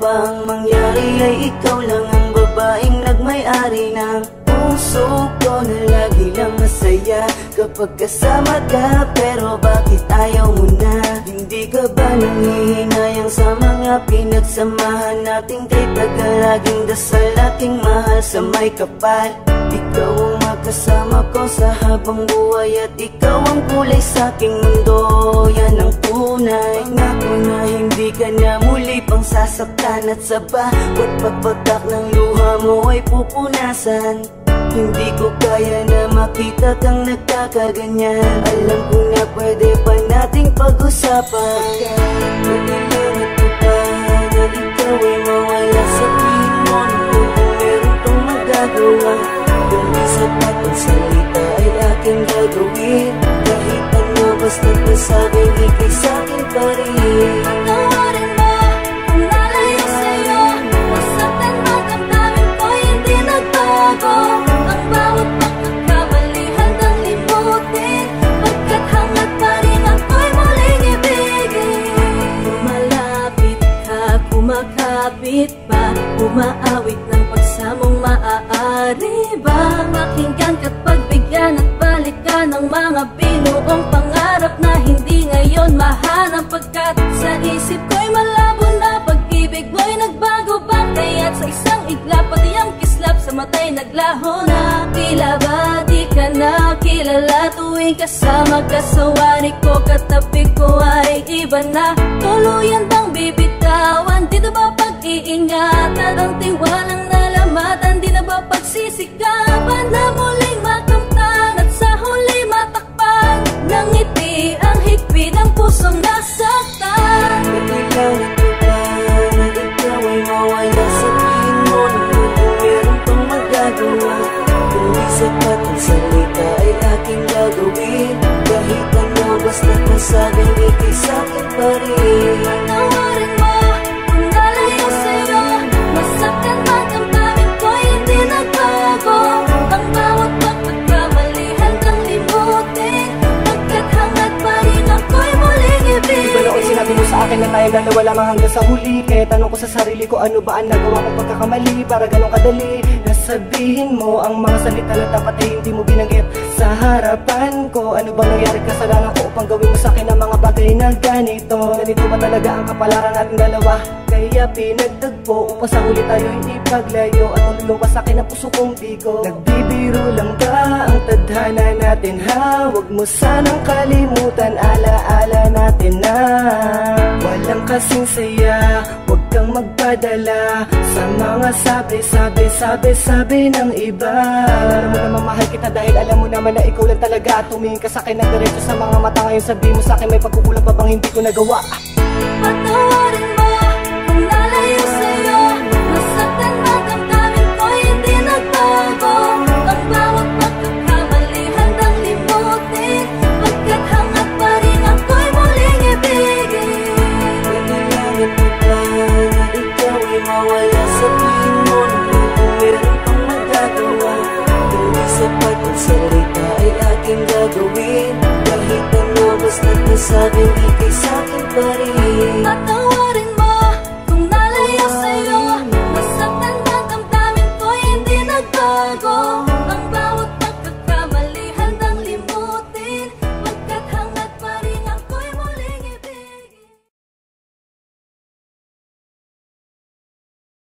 ba ang mangyari ay ikaw lang ang babaeng nagmay-ari ng puso ko na lagi lang masaya kapag kasama ka. Pero bakit ayaw mo na? Hindi ka ba nangihinayang sa mga pinagsamahan natin? Kay tagal laging dasal aking mahal sa may kapal. Ikaw ang makasama ko sa habang buhay at ikaw ang kulay sa aking mundo. Yan ang tunay. Ngako na hindi ka na muli pang sasaktan at sa bawat pagpatak ng luha mo ay pupunasan. Hindi ko kaya na makita kang nagkakaganyan. Alam ko na pwede pa nating pag-usapan. Nanilangat ko pa na ikaw ay mawala sa tingin mo naman kung meron pang magagawa. Kung di sapat ang salita ay aking gagawin. Kahit ano basta't nasabing ikay sa'kin pa rin. Patawarin mo kung nalayo sa'yo. Nasaktan man damdamin ko hindi nagbago. Ang bawat pagkakamali handang limutin. Pagkat hangat pa rin ako'y muling ibigin. Lumalapit ka, kumakapit pa. Umaawit ng pagsamong maaari ba? Makinggan ka't pagbigyan at balikan ng mga binuong pangarap na hindi ngayon mahanap. Pagkat sa isip ko'y malabo na pag-ibig mo'y nagbago ba? Kaya't sa isang iglap pati ang kislap sa mata'y naglaho na. Tila ba di ka na kilala tuwing kasama ka sa wari ko? Katabi ko ay iba na. Tuluyan bang bibitawan? Di na ba pag-iingatan? Ang tiwalang nalamatan? Di na ba pagsisikapan na muling makamtan at sa huli matakpan? Nang ngiti ang higpit ng pusong nasaktan. Nanilangat ko ba na ikaw ay mawala sa tingin mo naman kung meron pang magagawa. Kung di sapat ang salita ay aking gagawin. Kahit ano basta't nasabing ikay sa'kin pa rin. Patawarin mo kung nalayo sa'yo. Masaktan man damdamin ko hindi nagbago. Ang bawat pagkakamali handang limutin. Pagkat hangat pa rin ako'y muling ibigin. Di ba noon sinabi mo sa akin na tayong dalawa lamang hanggang sa huli? Kaya tanong ko sa sarili ko, ano ba ang nagawa kong pagkakamali para ganun kadali nasabihin mo ang mga salita na dapat ay hindi mo binanggit sa harapan ko? Ano bang nangyari kasalanan ko upang gawin mo sa akin ang mga bagay na ganito? Ganito ba talaga ang kapalaran nating dalawa? Kaya pinagtagpo upang sa huli tayo'y ipaglayo at lumuluwas sa akin ang puso kong bigo. Nagbibiro lang ba ang tadhana natin ha? Huwag mo sanang kalimutan, alaala natin na walang kasing saya. Huwag kang magpadala sa mga sabi ng iba. Alam mo naman mahal kita dahil alam mo naman na ikaw lang talaga. Tumingin ka sa akin ng diretso sa mga mata. Ngayon sabi mo sa akin may pagkukulang pa bang hindi ko nagawa? Patawarin mo kung nalayo sa'yo. Nasaktan man damdamin ko hindi nagbago. Ang bawat pagkakamali handang limutin. Pagkat hangat pa rin ako'y muling ibigin. Nanilangat ko ba na ikaw ay mawala sa tingin mo naman kung meron pang magagawa. Kung di sapat ang salita ay aking gagawin. Kahit ano basta't nasabing ikay sa'kin pa rin.